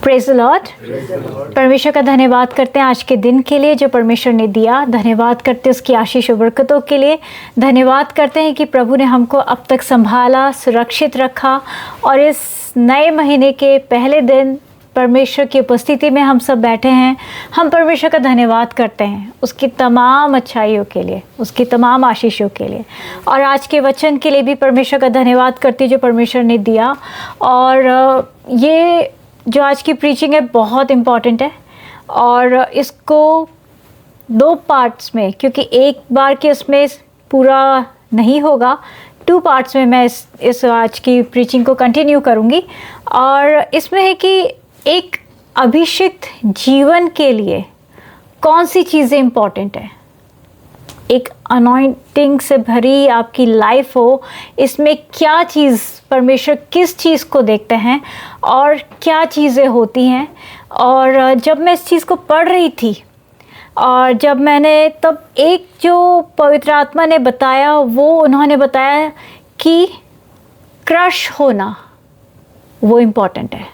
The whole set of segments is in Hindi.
Praise the Lord. परमेश्वर का धन्यवाद करते हैं आज के दिन के लिए जो परमेश्वर ने दिया। धन्यवाद करते हैं उसकी आशीष और बरकतों के लिए। धन्यवाद करते हैं कि प्रभु ने हमको अब तक संभाला, सुरक्षित रखा और इस नए महीने के पहले दिन परमेश्वर की उपस्थिति में हम सब बैठे हैं। हम परमेश्वर का धन्यवाद करते हैं उसकी तमाम अच्छाइयों के लिए, उसकी तमाम आशीषों के लिए और आज के वचन के लिए भी परमेश्वर का धन्यवाद करती जो परमेश्वर ने दिया। और ये जो आज की प्रीचिंग है बहुत इम्पॉर्टेंट है और इसको 2 पार्ट्स में, क्योंकि एक बार के उसमें पूरा नहीं होगा, 2 पार्ट्स में मैं इस आज की प्रीचिंग को कंटिन्यू करूँगी। और इसमें है कि एक अभिषिक्त जीवन के लिए कौन सी चीज़ें इम्पॉर्टेंट है। एक अनॉइंटिंग से भरी आपकी लाइफ हो, इसमें क्या चीज़, परमेश्वर किस चीज़ को देखते हैं और क्या चीज़ें होती हैं। और जब मैं इस चीज़ को पढ़ रही थी और जब मैंने तब एक जो पवित्र आत्मा ने बताया, वो उन्होंने बताया कि क्रश होना वो इम्पॉर्टेंट है।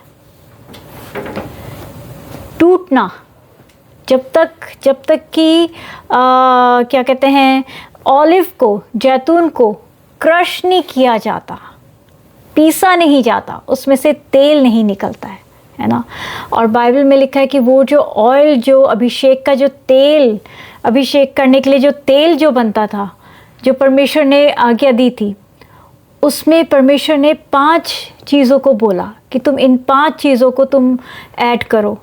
टूटना, जब तक कि क्या कहते हैं, ऑलिव को, जैतून को क्रश नहीं किया जाता, पीसा नहीं जाता, उसमें से तेल नहीं निकलता है ना। और बाइबल में लिखा है कि वो जो ऑयल, जो अभिषेक का जो तेल, अभिषेक करने के लिए जो तेल जो बनता था, जो परमेश्वर ने आज्ञा दी थी, उसमें परमेश्वर ने 5 चीज़ों को बोला कि तुम इन 5 चीज़ों को तुम ऐड करो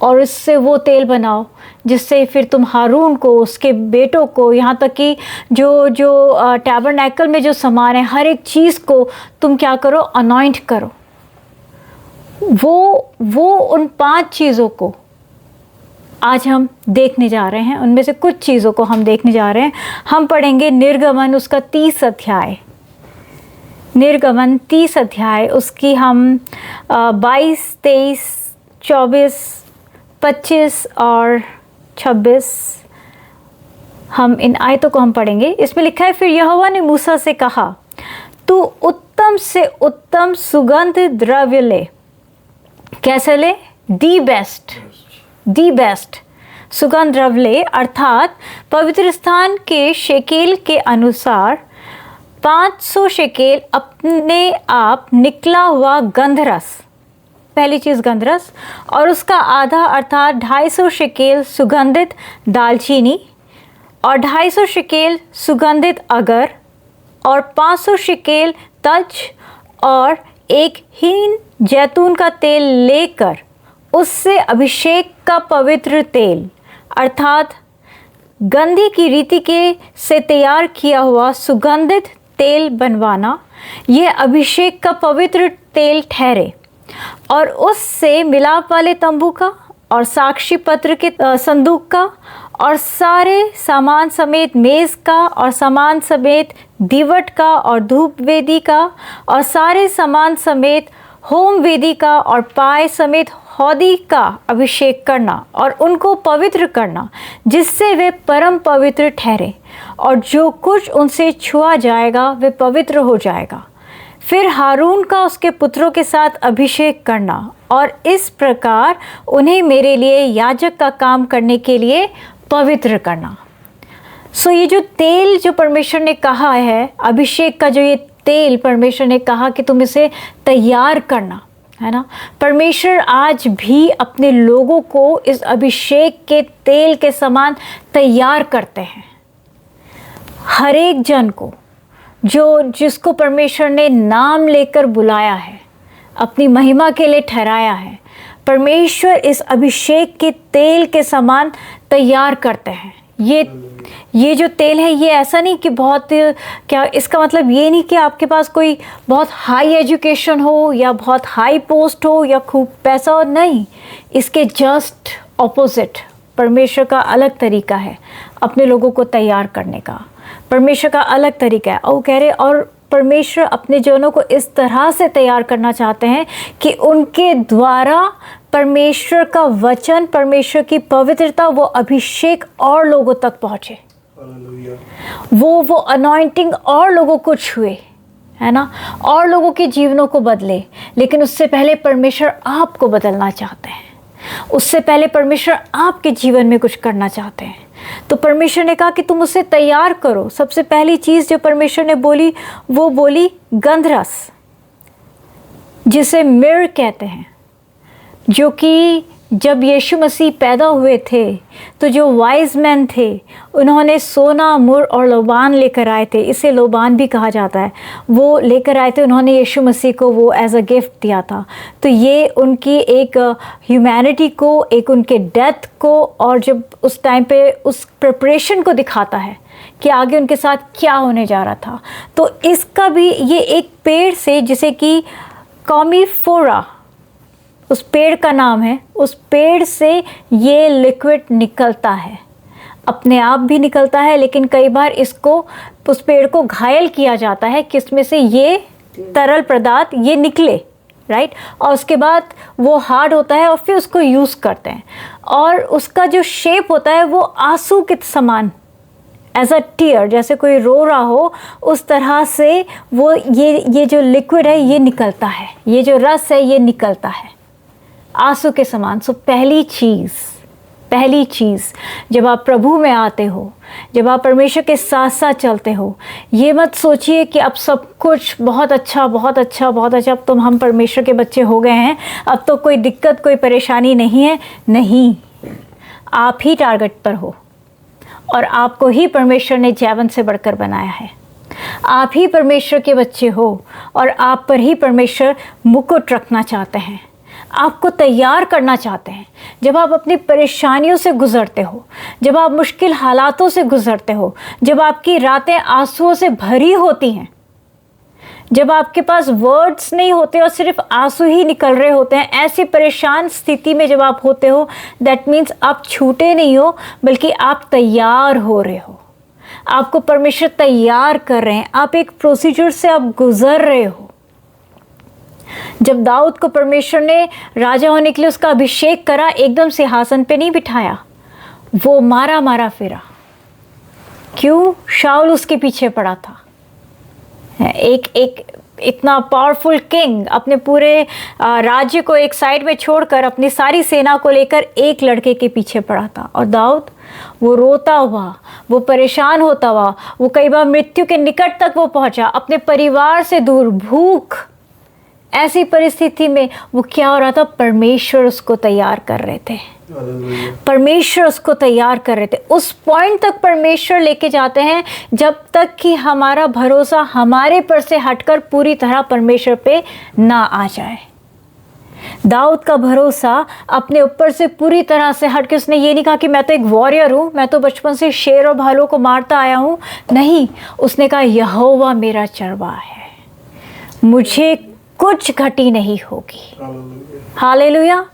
और इससे वो तेल बनाओ जिससे फिर तुम हारून को, उसके बेटों को, यहाँ तक कि जो टैबरनैकल में जो सामान है, हर एक चीज़ को तुम क्या करो, अनॉइंट करो। वो उन 5 चीज़ों को आज हम देखने जा रहे हैं। उनमें से कुछ चीज़ों को हम देखने जा रहे हैं। हम पढ़ेंगे निर्गमन उसका 30 अध्याय, निर्गमन 30 अध्याय, उसकी हम 22, 23, 24, 25 और 26 हम इन आयतों को हम पढ़ेंगे। इसमें लिखा है, फिर यहोवा ने मूसा से कहा, तू उत्तम से उत्तम सुगंध द्रव्य ले। कैसे ले? दी बेस्ट सुगंध द्रव्य ले, अर्थात पवित्र स्थान के शेकेल के अनुसार 500 शेकेल अपने आप निकला हुआ गंधरस, पहली चीज़ गंधरस, और उसका आधा अर्थात 250 शेकेल सुगंधित दालचीनी और 250 शेकेल सुगंधित अगर और 500 शेकेल तज और 1 हीन जैतून का तेल लेकर उससे अभिषेक का पवित्र तेल अर्थात गंधी की रीति के से तैयार किया हुआ सुगंधित तेल बनवाना। यह अभिषेक का पवित्र तेल ठहरे और उससे मिलाप वाले तंबू का और साक्षी पत्र के संदूक का और सारे सामान समेत मेज़ का और सामान समेत दीवट का और धूप वेदी का और सारे सामान समेत होम वेदी का और पाए समेत हौदी का अभिषेक करना और उनको पवित्र करना, जिससे वे परम पवित्र ठहरे और जो कुछ उनसे छुआ जाएगा वे पवित्र हो जाएगा। फिर हारून का उसके पुत्रों के साथ अभिषेक करना और इस प्रकार उन्हें मेरे लिए याजक का काम करने के लिए पवित्र करना। ये जो तेल जो परमेश्वर ने कहा है, अभिषेक का जो ये तेल परमेश्वर ने कहा कि तुम इसे तैयार करना, है ना। परमेश्वर आज भी अपने लोगों को इस अभिषेक के तेल के समान तैयार करते हैं। हर एक जन को जिसको परमेश्वर ने नाम लेकर बुलाया है, अपनी महिमा के लिए ठहराया है, परमेश्वर इस अभिषेक के तेल के समान तैयार करते हैं। ये जो तेल है, ये ऐसा नहीं कि बहुत, क्या इसका मतलब ये नहीं कि आपके पास कोई बहुत हाई एजुकेशन हो या बहुत हाई पोस्ट हो या खूब पैसा हो, नहीं। इसके जस्ट ऑपोजिट परमेश्वर का अलग तरीका है अपने लोगों को तैयार करने का। परमेश्वर का अलग तरीका है और वो कह रहे, और परमेश्वर अपने जनों को इस तरह से तैयार करना चाहते हैं कि उनके द्वारा परमेश्वर का वचन, परमेश्वर की पवित्रता, वो अभिषेक और लोगों तक पहुँचे, वो अनॉइंटिंग और लोगों को छुए, है ना, और लोगों के जीवनों को बदले, लेकिन उससे पहले परमेश्वर आपको बदलना चाहते हैं। उससे पहले परमेश्वर आपके जीवन में कुछ करना चाहते हैं। तो परमेश्वर ने कहा कि तुम उसे तैयार करो। सबसे पहली चीज़ जो परमेश्वर ने बोली वो बोली गंधरस, जिसे मिर्र कहते हैं, जो कि जब यीशु मसीह पैदा हुए थे तो जो वाइज मैन थे उन्होंने सोना, मुर और लोबान लेकर आए थे। इसे लोबान भी कहा जाता है। वो लेकर आए थे, उन्होंने यीशु मसीह को वो एज अ गिफ्ट दिया था। तो ये उनकी एक ह्यूमैनिटी को, एक उनके डेथ को, और जब उस टाइम पे उस प्रिपरेशन को दिखाता है कि आगे उनके साथ क्या होने जा रहा था। तो इसका भी ये एक पेड़ से, जिसे कि कॉमीफोरा उस पेड़ का नाम है, उस पेड़ से ये लिक्विड निकलता है। अपने आप भी निकलता है, लेकिन कई बार इसको, उस पेड़ को घायल किया जाता है कि इसमें से ये तरल पदार्थ ये निकले, राइट। और उसके बाद वो हार्ड होता है और फिर उसको यूज़ करते हैं, और उसका जो शेप होता है वो आंसू के समान, एज अ टीयर, जैसे कोई रो रहा हो उस तरह से वो ये जो लिक्विड है ये निकलता है, ये जो रस है ये निकलता है आंसू के समान। सो पहली चीज़ जब आप प्रभु में आते हो, जब आप परमेश्वर के साथ साथ चलते हो, ये मत सोचिए कि अब सब कुछ बहुत अच्छा, अब तो हम परमेश्वर के बच्चे हो गए हैं, अब तो कोई दिक्कत, कोई परेशानी नहीं है। नहीं, आप ही टारगेट पर हो, और आपको ही परमेश्वर ने जीवन से बढ़कर बनाया है। आप ही परमेश्वर के बच्चे हो, और आप पर ही परमेश्वर मुकुट रखना चाहते हैं, आपको तैयार करना चाहते हैं। जब आप अपनी परेशानियों से गुज़रते हो, जब आप मुश्किल हालातों से गुज़रते हो, जब आपकी रातें आंसुओं से भरी होती हैं, जब आपके पास वर्ड्स नहीं होते और सिर्फ आंसू ही निकल रहे होते हैं, ऐसी परेशान स्थिति में जब आप होते हो, दैट मीन्स आप छूटे नहीं हो, बल्कि आप तैयार हो रहे हो। आपको परमेश्वर तैयार कर रहे हैं, आप एक प्रोसीजर से आप गुज़र रहे हो। जब दाऊद को परमेश्वर ने राजा होने के लिए उसका अभिषेक करा, एकदम सिंहासन पे नहीं बिठाया, वो मारा फिरा। क्यों? शाऊल उसके पीछे पड़ा था। एक इतना पावरफुल किंग अपने पूरे राज्य को एक साइड में छोड़कर अपनी सारी सेना को लेकर एक लड़के के पीछे पड़ा था। और दाऊद वो रोता हुआ, वो परेशान होता हुआ, वो कई बार मृत्यु के निकट तक वो पहुंचा, अपने परिवार से दूर, भूख, ऐसी परिस्थिति में वो क्या हो रहा था? परमेश्वर उसको तैयार कर रहे थे। परमेश्वर उसको तैयार कर रहे थे। उस पॉइंट तक परमेश्वर लेके जाते हैं जब तक कि हमारा भरोसा हमारे पर से हटकर पूरी तरह परमेश्वर पे ना आ जाए। दाऊद का भरोसा अपने ऊपर से पूरी तरह से हट के, उसने ये नहीं कहा कि मैं तो एक वॉरियर हूँ, मैं तो बचपन से शेर और भालू को मारता आया हूँ। नहीं, उसने कहा यहोवा मेरा चरवाहा है, मुझे कुछ घटी नहीं होगी। हालेलुया।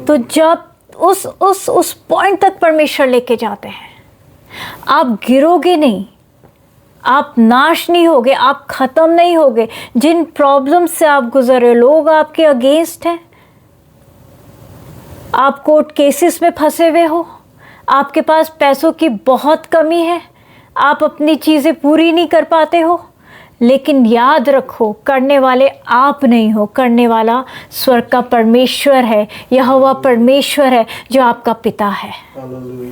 तो जब उस पॉइंट तक परमेश्वर लेके जाते हैं, आप गिरोगे नहीं, आप नाश नहीं होगे, आप ख़त्म नहीं होगे। जिन प्रॉब्लम से आप गुजर रहे, लोग आपके अगेंस्ट हैं, आप कोर्ट केसेस में फंसे हुए हो, आपके पास पैसों की बहुत कमी है, आप अपनी चीज़ें पूरी नहीं कर पाते हो, लेकिन याद रखो, करने वाले आप नहीं हो, करने वाला स्वर्ग का परमेश्वर है, यहोवा परमेश्वर है जो आपका पिता है।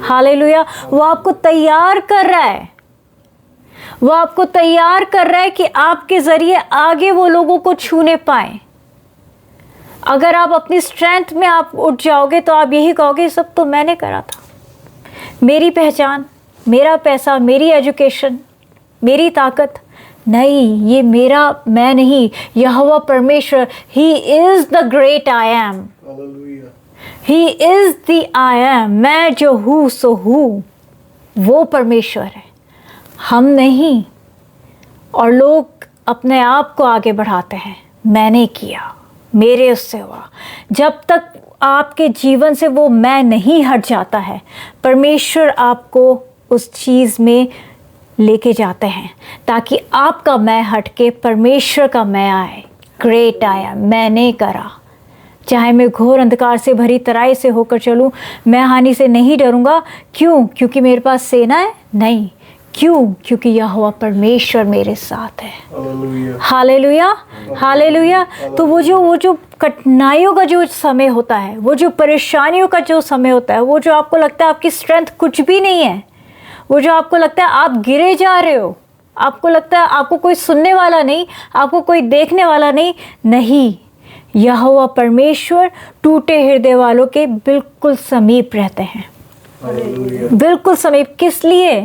हालेलुया। वो आपको तैयार कर रहा है, वो आपको तैयार कर रहा है कि आपके ज़रिए आगे वो लोगों को छूने पाए। अगर आप अपनी स्ट्रेंथ में आप उठ जाओगे तो आप यही कहोगे सब तो मैंने करा था, मेरी पहचान, मेरा पैसा, मेरी एजुकेशन, मेरी ताकत। नहीं, ये मेरा, मैं नहीं, यहोवा परमेश्वर, he is the great I am, he is the I am. मैं जो हूँ सो हूँ, वो परमेश्वर है, हम नहीं। और लोग अपने आप को आगे बढ़ाते हैं, मैंने किया, मेरे उससे हुआ। जब तक आपके जीवन से वो मैं नहीं हट जाता है, परमेश्वर आपको उस चीज़ में लेके जाते हैं ताकि आपका मैं हट के परमेश्वर का मैं आए। ग्रेट आया, मैंने करा। चाहे मैं घोर अंधकार से भरी तराई से होकर चलूं, मैं हानि से नहीं डरूंगा। क्यों? क्योंकि मेरे पास सेना है? नहीं, क्यों? क्योंकि यहोवा परमेश्वर मेरे साथ है। Hallelujah, hallelujah. तो वो जो कठिनाइयों का जो समय होता है, वो जो परेशानियों का जो समय होता है, वो जो आपको लगता है आपकी स्ट्रेंथ कुछ भी नहीं है, वो जो आपको लगता है आप गिरे जा रहे हो, आपको लगता है आपको कोई सुनने वाला नहीं, आपको कोई देखने वाला नहीं, यहोवा परमेश्वर टूटे हृदय वालों के बिल्कुल समीप रहते हैं। बिल्कुल समीप। किस लिए?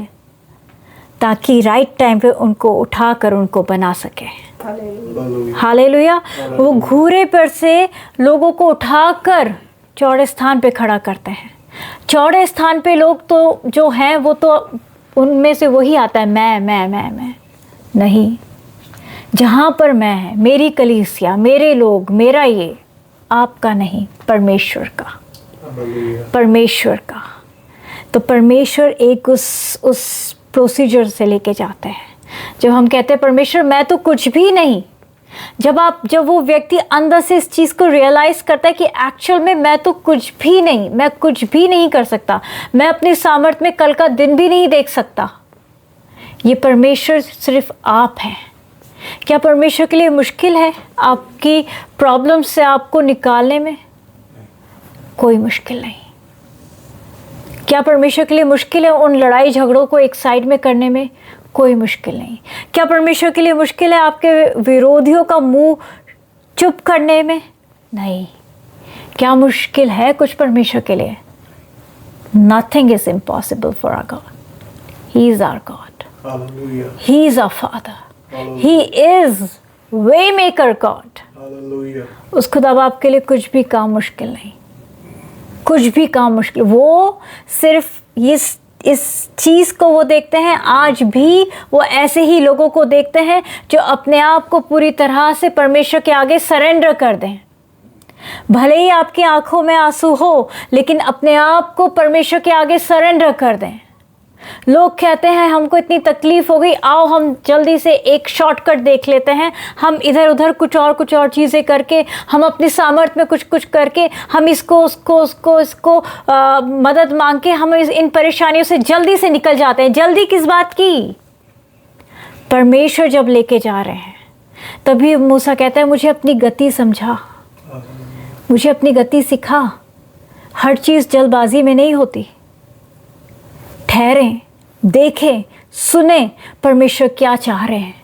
ताकि राइट टाइम पे उनको उठाकर उनको बना सके। हालेलुया। वो घूरे पर से लोगों को उठाकर चौड़े स्थान पे खड़ा करते हैं। चौड़े स्थान पे लोग तो जो हैं वो तो उनमें से वही आता है, मैं नहीं। जहाँ पर मैं है, मेरी कलीसिया, मेरे लोग, मेरा ये, आपका नहीं, परमेश्वर का, परमेश्वर का। तो परमेश्वर एक उस प्रोसीजर से लेके जाते हैं। जब हम कहते हैं परमेश्वर मैं तो कुछ भी नहीं, जब वो व्यक्ति अंदर से इस चीज़ को रियलाइज़ करता है कि एक्चुअल में मैं तो कुछ भी नहीं, मैं कुछ भी नहीं कर सकता, मैं अपनी सामर्थ्य में कल का दिन भी नहीं देख सकता, ये परमेश्वर सिर्फ आप हैं। क्या परमेश्वर के लिए मुश्किल है आपकी प्रॉब्लम से आपको निकालने में? कोई मुश्किल नहीं। क्या परमेश्वर के लिए मुश्किल है उन लड़ाई झगड़ों को एक साइड में करने में? कोई मुश्किल नहीं। क्या परमेश्वर के लिए मुश्किल है आपके विरोधियों का मुंह चुप करने में? नहीं। क्या मुश्किल है कुछ परमेश्वर के लिए? Nothing is impossible for our God. He is our God. Hallelujah. He is our Father. Hallelujah. He is Waymaker God. Hallelujah. उस खुदा बाप के लिए कुछ भी काम मुश्किल नहीं, कुछ भी काम मुश्किल। वो सिर्फ इस चीज़ को वो देखते हैं। आज भी वो ऐसे ही लोगों को देखते हैं जो अपने आप को पूरी तरह से परमेश्वर के आगे सरेंडर कर दें। भले ही आपकी आंखों में आंसू हो, लेकिन अपने आप को परमेश्वर के आगे सरेंडर कर दें। लोग कहते हैं हमको इतनी तकलीफ हो गई, आओ हम जल्दी से एक शॉर्टकट देख लेते हैं, हम इधर उधर कुछ और चीज़ें करके, हम अपनी सामर्थ्य में कुछ करके, हम इसको मदद मांग के हम इन परेशानियों से जल्दी से निकल जाते हैं। जल्दी किस बात की? परमेश्वर जब लेके जा रहे हैं तभी मूसा कहता है मुझे अपनी गति समझा, मुझे अपनी गति सिखा। हर चीज़ जल्दबाजी में नहीं होती। ठहरें, देखें, सुने परमेश्वर क्या चाह रहे हैं,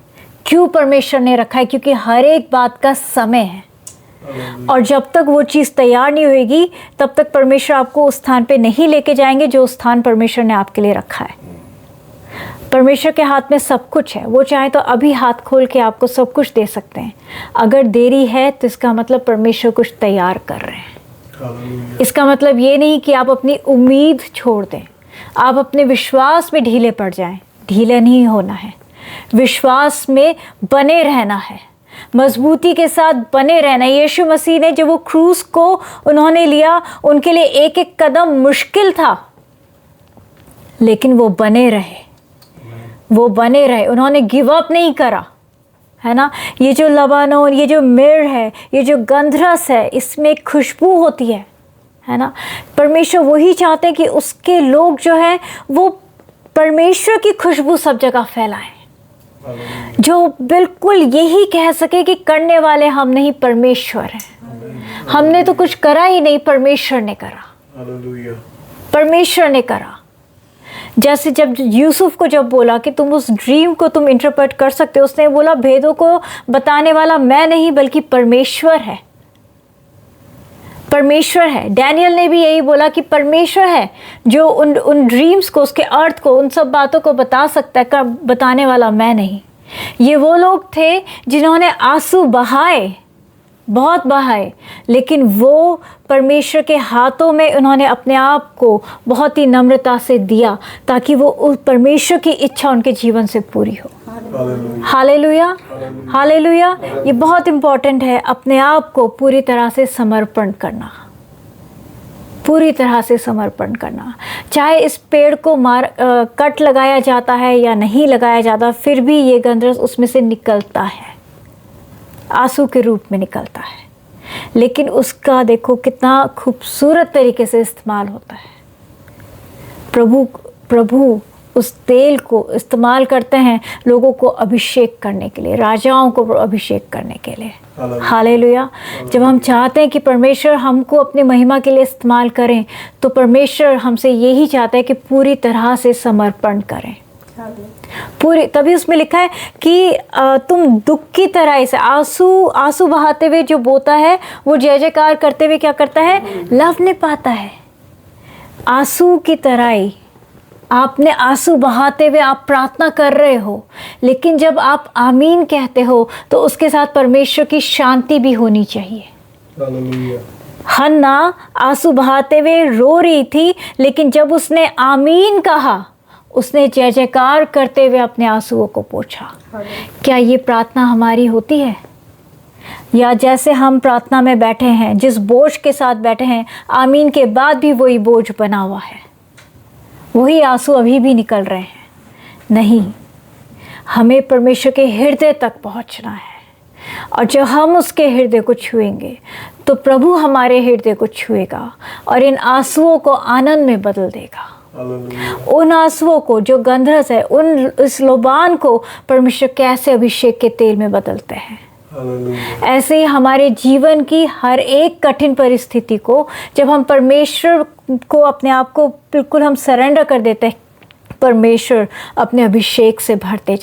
क्यों परमेश्वर ने रखा है, क्योंकि हर एक बात का समय है। और जब तक वो चीज़ तैयार नहीं होगी तब तक परमेश्वर आपको उस स्थान पे नहीं लेके जाएंगे जो स्थान परमेश्वर ने आपके लिए रखा है। परमेश्वर के हाथ में सब कुछ है। वो चाहे तो अभी हाथ खोल के आपको सब कुछ दे सकते हैं। अगर देरी है तो इसका मतलब परमेश्वर कुछ तैयार कर रहे हैं। इसका मतलब ये नहीं कि आप अपनी उम्मीद छोड़ दें, आप अपने विश्वास में ढीले पड़ जाएं। ढीले नहीं होना है, विश्वास में बने रहना है, मजबूती के साथ बने रहना। यीशु मसीह ने जब वो क्रूस को उन्होंने लिया, उनके लिए एक एक कदम मुश्किल था, लेकिन वो बने रहे, वो बने रहे। उन्होंने गिव अप नहीं करा, है ना। ये जो लबानोन, ये जो मिर है, ये जो गंधरस है, इसमें एक खुशबू होती है ना। परमेश्वर वही चाहते हैं कि उसके लोग जो हैं वो परमेश्वर की खुशबू सब जगह फैलाएं, जो बिल्कुल यही कह सके कि करने वाले हम नहीं, परमेश्वर है। हमने तो कुछ करा ही नहीं, परमेश्वर ने करा, परमेश्वर ने करा। जैसे जब यूसुफ को जब बोला कि तुम उस ड्रीम को तुम इंटरप्रेट कर सकते हो, उसने बोला भेदों को बताने वाला मैं नहीं बल्कि परमेश्वर है, परमेश्वर है। डैनियल ने भी यही बोला कि परमेश्वर है जो उन ड्रीम्स को, उसके अर्थ को, उन सब बातों को बता सकता है, बताने वाला मैं नहीं। ये वो लोग थे जिन्होंने आंसू बहाए, बहुत बहाए, लेकिन वो परमेश्वर के हाथों में उन्होंने अपने आप को बहुत ही नम्रता से दिया ताकि वो उस परमेश्वर की इच्छा उनके जीवन से पूरी हो। Hallelujah, hallelujah. ये बहुत इम्पोर्टेंट है, अपने आप को पूरी तरह से समर्पण करना, पूरी तरह से समर्पण करना। चाहे इस पेड़ को कट लगाया जाता है या नहीं लगाया जाता, फिर भी ये गंधरस उसमें से निकलता है, आंसू के रूप में निकलता है, लेकिन उसका देखो कितना खूबसूरत तरीके से इस्तेमाल होता है। प्रभु उस तेल को इस्तेमाल करते हैं लोगों को अभिषेक करने के लिए, राजाओं को अभिषेक करने के लिए। हालेलुया। जब हम चाहते हैं कि परमेश्वर हमको अपनी महिमा के लिए इस्तेमाल करें, तो परमेश्वर हमसे यही चाहता है कि पूरी तरह से समर्पण करें, पूरी। तभी उसमें लिखा है कि तुम दुख की तरह ऐसे आंसू बहाते हुए जो बोता है वो जय जयकार करते हुए क्या करता है, लव पाता है। आंसू की तरह ही आपने आंसू बहाते हुए आप प्रार्थना कर रहे हो, लेकिन जब आप आमीन कहते हो तो उसके साथ परमेश्वर की शांति भी होनी चाहिए। हन्ना आंसू बहाते हुए रो रही थी, लेकिन जब उसने आमीन कहा, उसने जय जयकार करते हुए अपने आंसुओं को पोंछा। क्या ये प्रार्थना हमारी होती है? या जैसे हम प्रार्थना में बैठे हैं, जिस बोझ के साथ बैठे हैं, आमीन के बाद भी वही बोझ बना हुआ है, वही आंसू अभी भी निकल रहे हैं? नहीं, हमें परमेश्वर के हृदय तक पहुंचना है, और जब हम उसके हृदय को छुएंगे तो प्रभु हमारे हृदय को छुएगा और इन आंसुओं को आनंद में बदल देगा। उन आंसुओं को जो गंधरस है, इस लोबान को परमेश्वर कैसे अभिषेक के तेल में बदलते हैं। ऐसे ही हमारे जीवन की हर एक कठिन परिस्थिति को जब हम परमेश्वर को अपने आप को बिल्कुल हम सरेंडर कर देते हैं, परमेश्वर अपने अभिषेक से भरते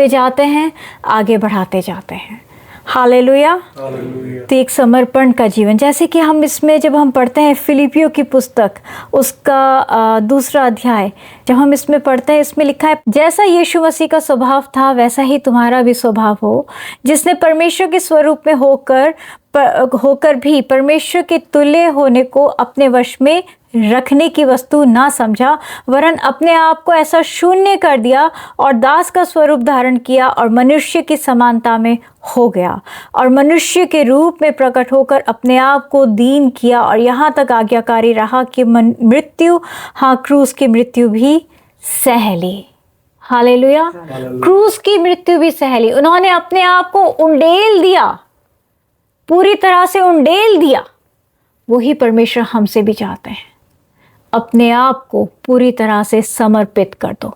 जाते हैं, आगे बढ़ाते जाते हैं। हालेलुया। तो एक समर्पण का जीवन, जैसे कि हम इसमें जब हम पढ़ते हैं फिलिपियों की पुस्तक उसका 2 अध्याय, जब हम इसमें पढ़ते हैं, इसमें लिखा है, जैसा यीशु मसीह का स्वभाव था वैसा ही तुम्हारा भी स्वभाव हो, जिसने परमेश्वर के स्वरूप में होकर भी परमेश्वर के तुल्य होने को अपने वश में रखने की वस्तु ना समझा, वरन अपने आप को ऐसा शून्य कर दिया और दास का स्वरूप धारण किया और मनुष्य की समानता में हो गया, और मनुष्य के रूप में प्रकट होकर अपने आप को दीन किया और यहाँ तक आज्ञाकारी रहा कि मृत्यु, हाँ, क्रूस की मृत्यु भी सह ली। हालेलुया। क्रूस की मृत्यु भी सह ली। उन्होंने अपने आप को उंडेल दिया, पूरी तरह से उंडेल दिया। वही परमेश्वर हमसे भी चाहते हैं, अपने आप को पूरी तरह से समर्पित कर दो।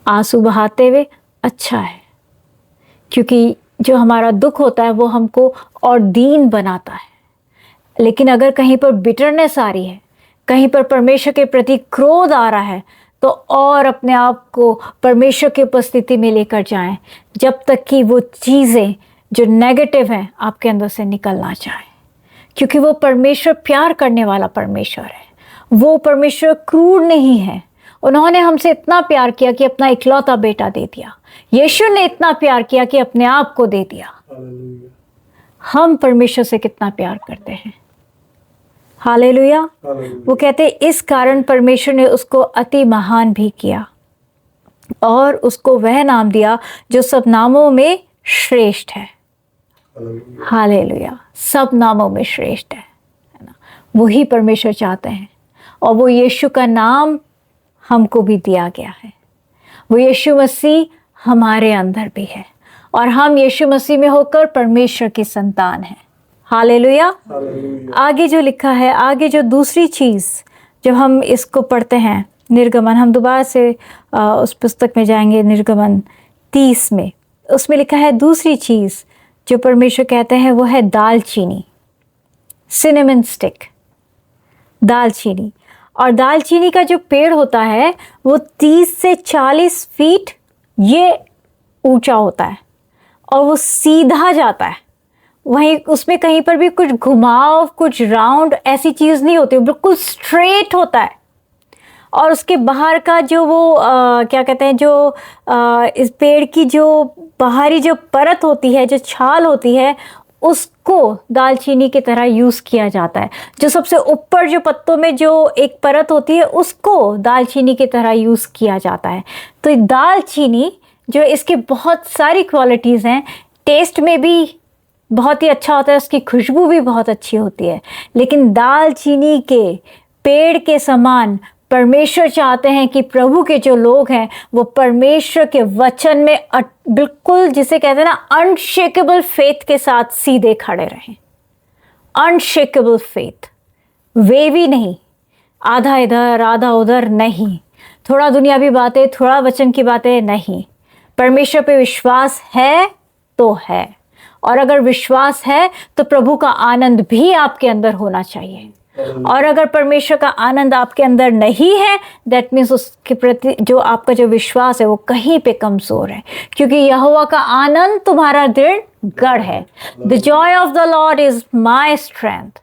आंसू बहाते हुए अच्छा है, क्योंकि जो हमारा दुख होता है वो हमको और दीन बनाता है। लेकिन अगर कहीं पर बिटरनेस आ रही है, कहीं पर परमेश्वर के प्रति क्रोध आ रहा है, तो और अपने आप को परमेश्वर की उपस्थिति में लेकर जाएं, जब तक कि वो चीज़ें जो नेगेटिव हैं आपके अंदर से निकल ना जाए, क्योंकि वो परमेश्वर प्यार करने वाला परमेश्वर है। वो परमेश्वर क्रूर नहीं है। उन्होंने हमसे इतना प्यार किया कि अपना इकलौता बेटा दे दिया। यीशु ने इतना प्यार किया कि अपने आप को दे दिया। हम परमेश्वर से कितना प्यार करते हैं। हालेलुया। वो कहते हैं, इस कारण परमेश्वर ने उसको अति महान भी किया और उसको वह नाम दिया जो सब नामों में श्रेष्ठ है। हालेलुया। सब नामों में श्रेष्ठ है ना? वही परमेश्वर चाहते हैं, और वो यीशु का नाम हमको भी दिया गया है। वो यीशु मसीह हमारे अंदर भी है, और हम यीशु मसीह में होकर परमेश्वर की संतान हैं। हालेलुया। आगे जो लिखा है, आगे जो दूसरी चीज़ जब हम इसको पढ़ते हैं, निर्गमन, हम दोबारा से उस पुस्तक में जाएंगे, निर्गमन 30 में, उसमें लिखा है दूसरी चीज़ जो परमेश्वर कहते हैं वो है दालचीनी, सिनेमन स्टिक, दालचीनी। और दालचीनी का जो पेड़ होता है वो 30 से 40 फीट ये ऊंचा होता है, और वो सीधा जाता है। वहीं उसमें कहीं पर भी कुछ घुमाव, कुछ राउंड ऐसी चीज़ नहीं होती, बिल्कुल स्ट्रेट होता है। और उसके बाहर का जो वो क्या कहते हैं, जो इस पेड़ की जो बाहरी जो परत होती है, जो छाल होती है, उसको दालचीनी की तरह यूज़ किया जाता है। जो सबसे ऊपर जो पत्तों में जो एक परत होती है, उसको दालचीनी की तरह यूज़ किया जाता है। तो दालचीनी जो, इसकी बहुत सारी क्वालिटीज़ हैं। टेस्ट में भी बहुत ही अच्छा होता है, उसकी खुशबू भी बहुत अच्छी होती है। लेकिन दालचीनी के पेड़ के समान परमेश्वर चाहते हैं कि प्रभु के जो लोग हैं वो परमेश्वर के वचन में बिल्कुल, जिसे कहते हैं ना, अनशेकेबल फेथ के साथ सीधे खड़े रहें। अनशेकेबल फेथ, वेवी नहीं। आधा इधर आधा उधर नहीं, थोड़ा दुनियावी बातें थोड़ा वचन की बातें नहीं। परमेश्वर पे विश्वास है तो है, और अगर विश्वास है तो प्रभु का आनंद भी आपके अंदर होना चाहिए। और अगर परमेश्वर का आनंद आपके अंदर नहीं है, दैट मीन्स उसके प्रति जो आपका जो विश्वास है वो कहीं पे कमजोर है, क्योंकि यहोवा का आनंद तुम्हारा दृढ़ गढ़ है। The Joy of the Lord is my strength,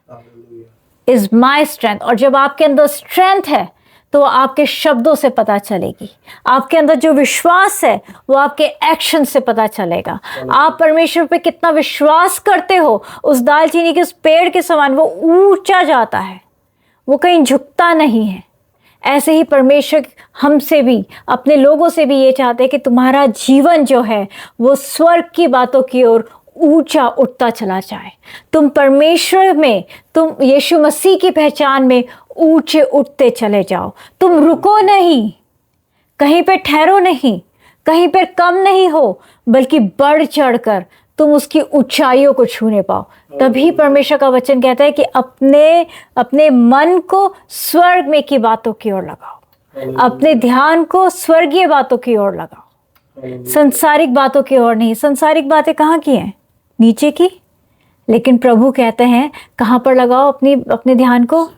is my strength. और जब आपके अंदर स्ट्रेंथ है तो आपके शब्दों से पता चलेगी, आपके अंदर जो विश्वास है वो आपके एक्शन से पता चलेगा। आप परमेश्वर पे कितना विश्वास करते हो, उस दालचीनी के उस पेड़ के समान वो ऊंचा जाता है, वो कहीं झुकता नहीं है। ऐसे ही परमेश्वर हमसे भी, अपने लोगों से भी ये चाहते हैं कि तुम्हारा जीवन जो है वो स्वर्ग की बातों की ओर ऊंचा उठता चला जाए। तुम परमेश्वर में, तुम यीशु मसीह की पहचान में ऊंचे उठते चले जाओ। तुम रुको नहीं, कहीं पे ठहरो नहीं, कहीं पर कम नहीं हो, बल्कि बढ़ चढ़कर तुम उसकी ऊंचाइयों को छूने पाओ। तभी परमेश्वर का वचन कहता है कि अपने मन को स्वर्ग में की बातों की ओर लगाओ, अपने ध्यान को स्वर्गीय बातों की ओर लगाओ, संसारिक बातों की ओर नहीं। संसारिक बातें कहाँ की हैं? नीचे की। लेकिन प्रभु कहते हैं कहाँ पर लगाओ अपने ध्यान को?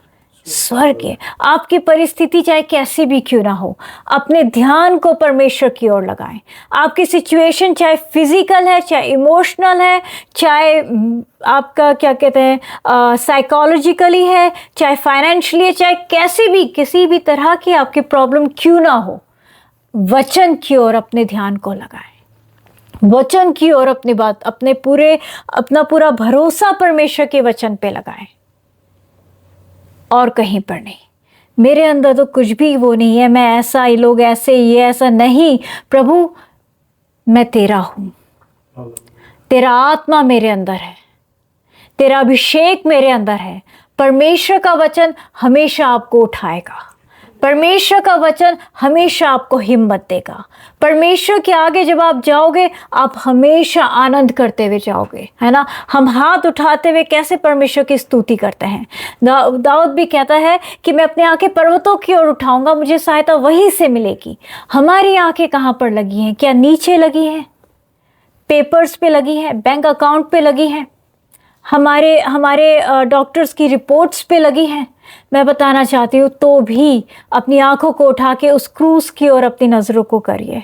स्वर्ग है। आपकी परिस्थिति चाहे कैसी भी क्यों ना हो, अपने ध्यान को परमेश्वर की ओर लगाएं। आपकी सिचुएशन चाहे फिजिकल है, चाहे इमोशनल है, चाहे आपका क्या कहते हैं साइकोलॉजिकली है, चाहे फाइनेंशियली है, चाहे कैसी भी किसी भी तरह की आपकी प्रॉब्लम क्यों ना हो, वचन की ओर अपने ध्यान को लगाएं। वचन की ओर अपना पूरा भरोसा परमेश्वर के वचन पे लगाएं और कहीं पर नहीं। मेरे अंदर तो कुछ भी वो नहीं है, मैं ऐसा, ये लोग ऐसे, ये ऐसा नहीं। प्रभु मैं तेरा हूं, तेरा आत्मा मेरे अंदर है, तेरा अभिषेक मेरे अंदर है। परमेश्वर का वचन हमेशा आपको उठाएगा, परमेश्वर का वचन हमेशा आपको हिम्मत देगा। परमेश्वर के आगे जब आप जाओगे, आप हमेशा आनंद करते हुए जाओगे, है ना। हम हाथ उठाते हुए कैसे परमेश्वर की स्तुति करते हैं। दाऊद भी कहता है कि मैं अपनी आंखें पर्वतों की ओर उठाऊंगा, मुझे सहायता वहीं से मिलेगी। हमारी आंखें कहाँ पर लगी हैं? क्या नीचे लगी हैं? पेपर्स पे लगी है, बैंक अकाउंट पे लगी है, हमारे डॉक्टर्स की रिपोर्ट्स पे लगी हैं? मैं बताना चाहती हूँ, तो भी अपनी आंखों को उठा के उस क्रूस की ओर अपनी नज़रों को करिए,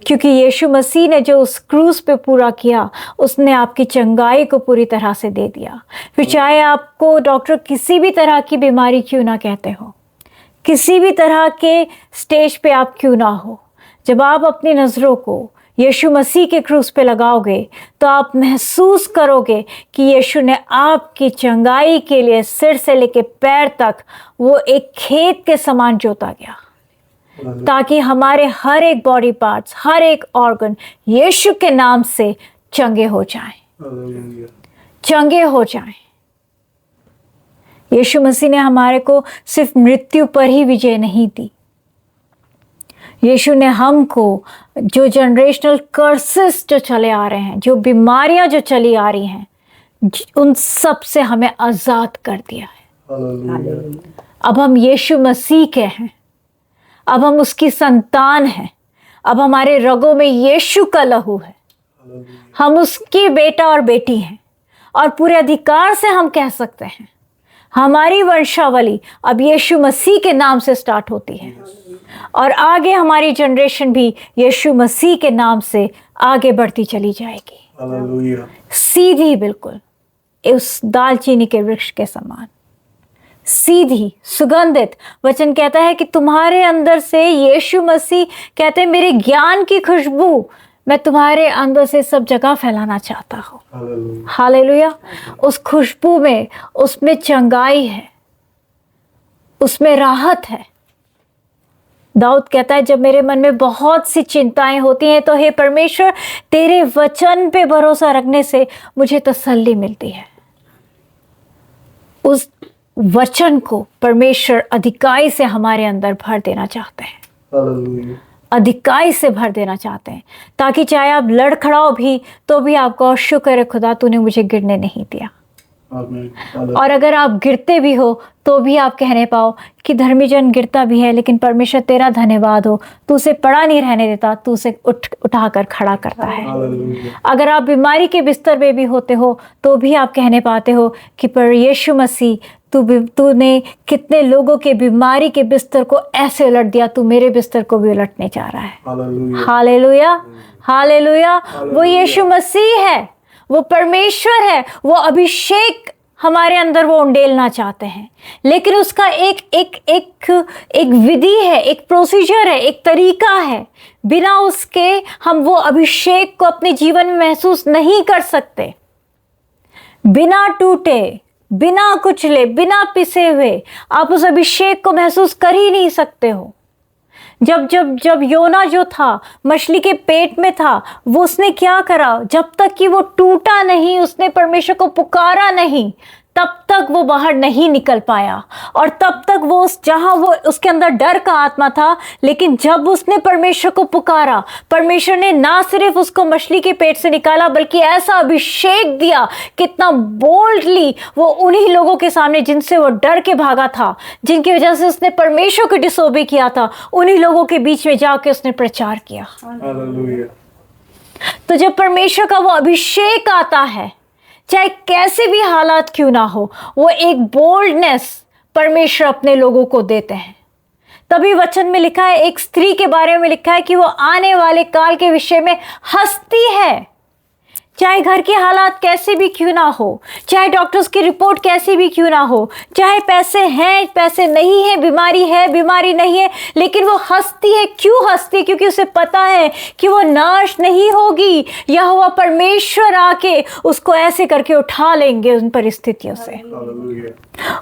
क्योंकि यीशु मसीह ने जो उस क्रूस पे पूरा किया, उसने आपकी चंगाई को पूरी तरह से दे दिया। फिर चाहे आपको डॉक्टर किसी भी तरह की बीमारी क्यों ना कहते हो, किसी भी तरह के स्टेज पे आप क्यों ना हो, जब आप अपनी नज़रों को यीशु मसीह के क्रूस पे लगाओगे तो आप महसूस करोगे कि यीशु ने आपकी चंगाई के लिए सिर से लेके पैर तक वो एक खेत के समान जोता गया, ताकि हमारे हर एक बॉडी पार्ट्स, हर एक ऑर्गन यीशु के नाम से चंगे हो जाएं, चंगे हो जाएं। यीशु मसीह ने हमारे को सिर्फ मृत्यु पर ही विजय नहीं दी, यीशु ने हमको जो जनरेशनल कर्सेस जो चले आ रहे हैं, जो बीमारियां जो चली आ रही हैं, उन सब से हमें आज़ाद कर दिया है। अब हम यीशु मसीह के हैं, अब हम उसकी संतान हैं, अब हमारे रगों में यीशु का लहू है, हम उसकी बेटा और बेटी हैं। और पूरे अधिकार से हम कह सकते हैं हमारी वंशावली अब यीशु मसीह के नाम से स्टार्ट होती है, और आगे हमारी जनरेशन भी यीशु मसीह के नाम से आगे बढ़ती चली जाएगी, सीधी, बिल्कुल उस दालचीनी के वृक्ष के समान सीधी, सुगंधित। वचन कहता है कि तुम्हारे अंदर से, यीशु मसीह कहते हैं, मेरे ज्ञान की खुशबू मैं तुम्हारे अंदर से सब जगह फैलाना चाहता हूँ। हालेलुया। उस खुशबू में, उसमें चंगाई है, उसमें राहत है। दाऊद कहता है, जब मेरे मन में बहुत सी चिंताएं होती हैं तो हे परमेश्वर, तेरे वचन पे भरोसा रखने से मुझे तसल्ली मिलती है। उस वचन को परमेश्वर अधिकाई से हमारे अंदर भर देना चाहते हैं, अधिकाई से भर देना चाहते हैं, ताकि चाहे आप लड़खड़ाओ भी तो भी आपको शुक्र है खुदा, तूने मुझे गिरने नहीं दिया, आमीन। और अगर आप गिरते भी हो तो भी आप कहने पाओ कि धर्मी जन गिरता भी है, लेकिन परमेश्वर तेरा धन्यवाद हो, तू उसे पड़ा नहीं रहने देता, तू उसे उठाकर खड़ा करता है। हालेलुया। अगर आप बीमारी के बिस्तर में भी होते हो तो भी आप कहने पाते हो कि पर यीशु मसीह तूने कितने लोगों के बीमारी के बिस्तर को ऐसे उलट दिया, तू मेरे बिस्तर को भी उलटने जा रहा है। हालेलुया। Hallelujah, hallelujah. वो यीशु मसीह है, वो परमेश्वर है, वो अभिषेक हमारे अंदर वो उंडेलना चाहते हैं, लेकिन उसका एक विधि है, एक प्रोसीजर है, एक तरीका है। बिना उसके हम वो अभिषेक को अपने जीवन में महसूस नहीं कर सकते। बिना टूटे, बिना कुचले, बिना पिसे हुए आप उस अभिषेक को महसूस कर ही नहीं सकते हो। जब योना जो था मछली के पेट में था, वो उसने क्या करा? जब तक कि वो टूटा नहीं, उसने परमेश्वर को पुकारा नहीं, तब तक वो बाहर नहीं निकल पाया। और तब तक वो जहां वो उसके अंदर डर का आत्मा था, लेकिन जब उसने परमेश्वर को पुकारा, परमेश्वर ने ना सिर्फ उसको मछली के पेट से निकाला, बल्कि ऐसा अभिषेक दिया, कितना बोल्डली वो उन्हीं लोगों के सामने जिनसे वो डर के भागा था, जिनकी वजह से उसने परमेश्वर को डिसोबे किया था, उन्हीं लोगों के बीच में जाके उसने प्रचार किया। हालेलुया। तो जब परमेश्वर का वो अभिषेक आता है, चाहे कैसे भी हालात क्यों ना हो, वो एक बोल्डनेस परमेश्वर अपने लोगों को देते हैं। तभी वचन में लिखा है, एक स्त्री के बारे में लिखा है कि वो आने वाले काल के विषय में हंसती है। चाहे घर के हालात कैसे भी क्यों ना हो, चाहे डॉक्टर्स की रिपोर्ट कैसी भी क्यों ना हो, चाहे पैसे हैं पैसे नहीं है, बीमारी है बीमारी नहीं है, लेकिन वो हंसती है। क्यों हंसती है? क्योंकि उसे पता है कि वो नाश नहीं होगी। यहोवा परमेश्वर आके उसको ऐसे करके उठा लेंगे उन परिस्थितियों से। हालेलुया।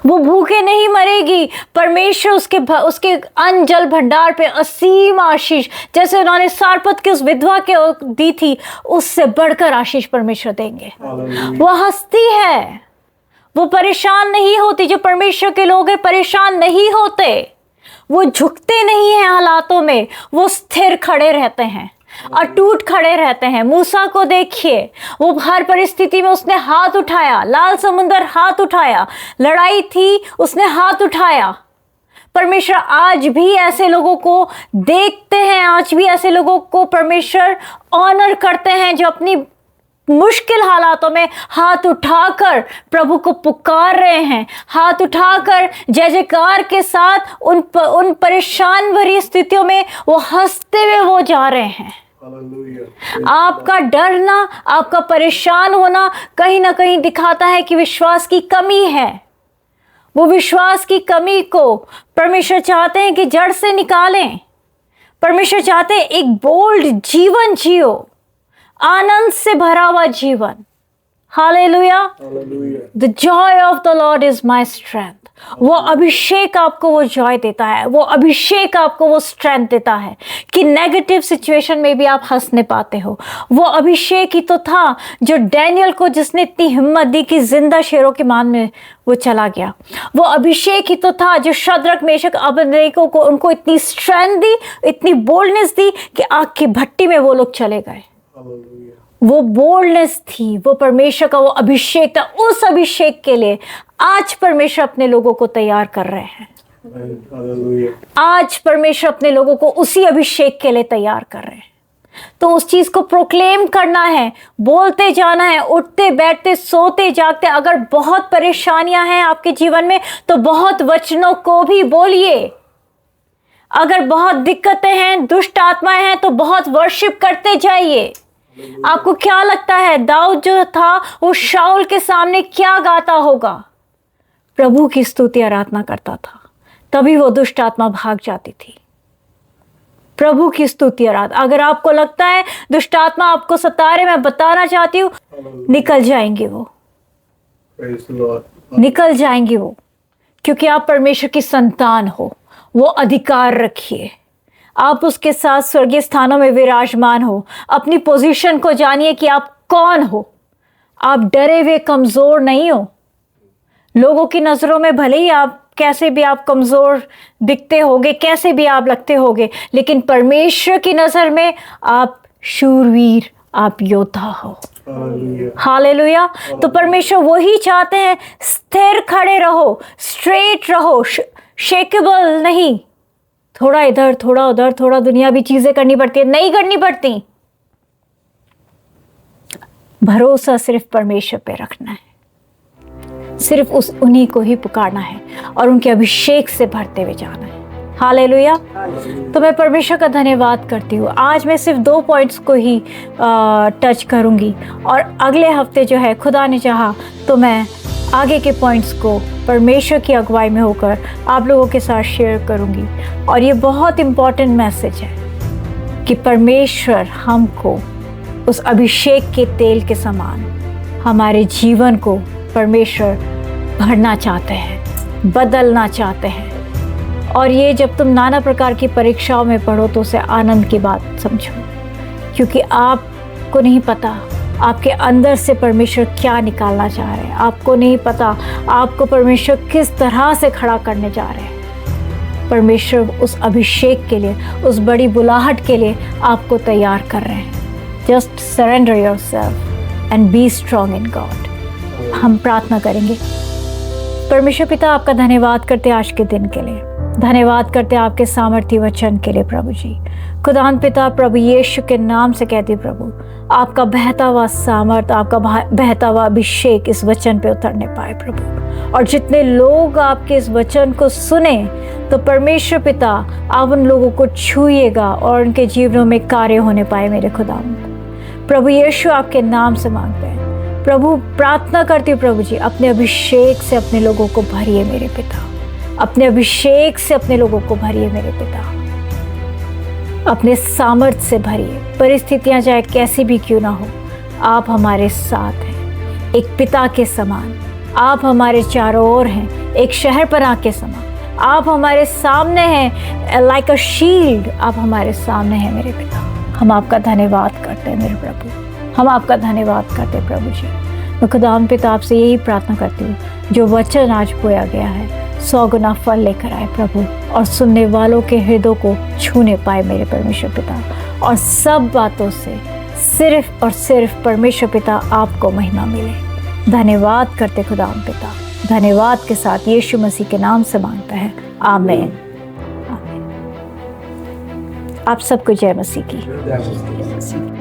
वो भूखे नहीं मरेगी। परमेश्वर उसके अन्न जल भंडार पे असीम आशीष, जैसे उन्होंने सारपत के उस विधवा के दी थी, उससे बढ़कर आशीष परमेश्वर देंगे। हालेलुया। वो हंसती है, वो परेशान नहीं होती। जो परमेश्वर के लोग हैं परेशान नहीं होते, वो झुकते नहीं हैं हालातों में, वो स्थिर खड़े रहते हैं, अटूट खड़े रहते हैं। मूसा को देखिए, वो हर परिस्थिति में उसने हाथ उठाया, लाल समुंदर हाथ उठाया, लड़ाई थी उसने हाथ उठाया। परमेश्वर आज भी ऐसे लोगों को देखते हैं, आज भी ऐसे लोगों को परमेश्वर ऑनर करते हैं जो अपनी मुश्किल हालातों में हाथ उठाकर प्रभु को पुकार रहे हैं, हाथ उठाकर जय जयकार के साथ उन परेशान भरी स्थितियों में वो हंसते हुए वो जा रहे हैं। हालेलुया। आपका डरना, आपका परेशान होना कहीं ना कहीं दिखाता है कि विश्वास की कमी है। वो विश्वास की कमी को परमेश्वर चाहते हैं कि जड़ से निकालें। परमेश्वर चाहते हैं एक बोल्ड जीवन जियो, आनंद से भरा हुआ जीवन। Hallelujah. Hallelujah. The Joy of the Lord is my strength. वो अभिषेक आपको वो जॉय देता है, वो अभिषेक आपको वो स्ट्रेंथ देता है कि नेगेटिव सिचुएशन में भी आप हंसने पाते हो। वो अभिषेक ही तो था जो डैनियल को, जिसने इतनी हिम्मत दी कि जिंदा शेरों के मान में वो चला गया। वो अभिषेक ही तो था जो शद्रक मेशक अबेदnego को उनको इतनी स्ट्रेंथ दी, इतनी बोल्डनेस दी कि आग की भट्टी में वो लोग चले गए। हालेलुया। वो बोल्डनेस थी, वो परमेश्वर का वो अभिषेक था। उस अभिषेक के लिए आज परमेश्वर अपने लोगों को तैयार कर रहे हैं। हालेलुया। आज परमेश्वर अपने लोगों को उसी अभिषेक के लिए तैयार कर रहे हैं। तो उस चीज को प्रोक्लेम करना है, बोलते जाना है, उठते बैठते सोते जागते। अगर बहुत परेशानियां हैं आपके जीवन में तो बहुत वचनों को भी बोलिए। अगर बहुत दिक्कतें हैं, दुष्ट आत्माएं हैं, तो बहुत वर्शिप करते जाइए। आपको क्या लगता है दाऊद जो था वो शाऊल के सामने क्या गाता होगा? प्रभु की स्तुति आराधना करता था, तभी वो दुष्ट आत्मा भाग जाती थी। प्रभु की स्तुति आराधना। अगर आपको लगता है दुष्ट आत्मा आपको सता रहे, मैं बताना चाहती हूँ, निकल जाएंगे वो, प्रेज द लॉर्ड। निकल जाएंगे वो, क्योंकि आप परमेश्वर की संतान हो। वो अधिकार रखिए, आप उसके साथ स्वर्गीय स्थानों में विराजमान हो। अपनी पोजीशन को जानिए कि आप कौन हो। आप डरे हुए कमजोर नहीं हो। लोगों की नजरों में भले ही आप कैसे भी आप कमजोर दिखते होगे, कैसे भी आप लगते होगे, लेकिन परमेश्वर की नजर में आप शूरवीर, आप योद्धा हो। हालेलुया। हालेलुया। तो परमेश्वर वही चाहते हैं, स्थिर खड़े रहो, स्ट्रेट रहो, शेकेबल नहीं। थोड़ा इधर थोड़ा उधर, थोड़ा दुनियावी चीजें करनी पड़ती है, नहीं करनी पड़ती। भरोसा सिर्फ परमेश्वर पे रखना है, सिर्फ उन्हीं को ही पुकारना है और उनके अभिषेक से भरते हुए जाना है। हालेलुया। तो मैं परमेश्वर का धन्यवाद करती हूँ। आज मैं सिर्फ 2 पॉइंट्स को ही टच करूँगी और अगले हफ्ते जो है खुदा ने चाहा तो मैं आगे के पॉइंट्स को परमेश्वर की अगुवाई में होकर आप लोगों के साथ शेयर करूँगी। और ये बहुत इम्पॉर्टेंट मैसेज है कि परमेश्वर हमको उस अभिषेक के तेल के समान हमारे जीवन को परमेश्वर भरना चाहते हैं, बदलना चाहते हैं। और ये जब तुम नाना प्रकार की परीक्षाओं में पढ़ो तो उसे आनंद की बात समझो, क्योंकि आपको नहीं पता आपके अंदर से परमेश्वर क्या निकालना चाह रहे हैं। आपको नहीं पता आपको परमेश्वर किस तरह से खड़ा करने जा रहे हैं। परमेश्वर उस अभिषेक के लिए, उस बड़ी बुलाहट के लिए आपको तैयार कर रहे हैं। Just surrender yourself and be strong in God. हम प्रार्थना करेंगे। परमेश्वर पिता, आपका धन्यवाद करते आज के दिन के लिए, धन्यवाद करते आपके सामर्थ्य वचन के लिए प्रभु जी। खुदान पिता, प्रभु यीशु के नाम से कहती प्रभु, आपका बहता हुआ सामर्थ, आपका बहता हुआ अभिषेक इस वचन पे उतरने पाए प्रभु। और जितने लोग आपके इस वचन को सुने तो परमेश्वर पिता, आप उन लोगों को छूइएगा और उनके जीवनों में कार्य होने पाए मेरे खुदा। प्रभु यीशु, आपके नाम से मांगते हैं प्रभु, प्रार्थना करती हूँ प्रभु जी, अपने अभिषेक से अपने लोगों को भरिए मेरे पिता, अपने अभिषेक से अपने लोगों को भरिए मेरे पिता, अपने सामर्थ्य से भरिए। परिस्थितियां चाहे कैसी भी क्यों ना हो, आप हमारे साथ हैं, एक पिता के समान आप हमारे चारों ओर हैं, एक शहरपनाह के समान आप हमारे सामने हैं, लाइक अ शील्ड आप हमारे सामने हैं मेरे पिता। हम आपका धन्यवाद करते हैं मेरे प्रभु, हम आपका धन्यवाद करते हैं प्रभु जी। मैं खुदाम पिता आपसे यही प्रार्थना करती हूँ, जो वचन आज बोया गया है 100 गुना फल लेकर आए प्रभु, और सुनने वालों के हृदय को छूने पाए मेरे परमेश्वर पिता। और सब बातों से सिर्फ और सिर्फ परमेश्वर पिता आपको महिमा मिले। धन्यवाद करते खुदाम पिता, धन्यवाद के साथ यीशु मसीह के नाम से मांगता है, आमीन। आप सबको जय मसीह की।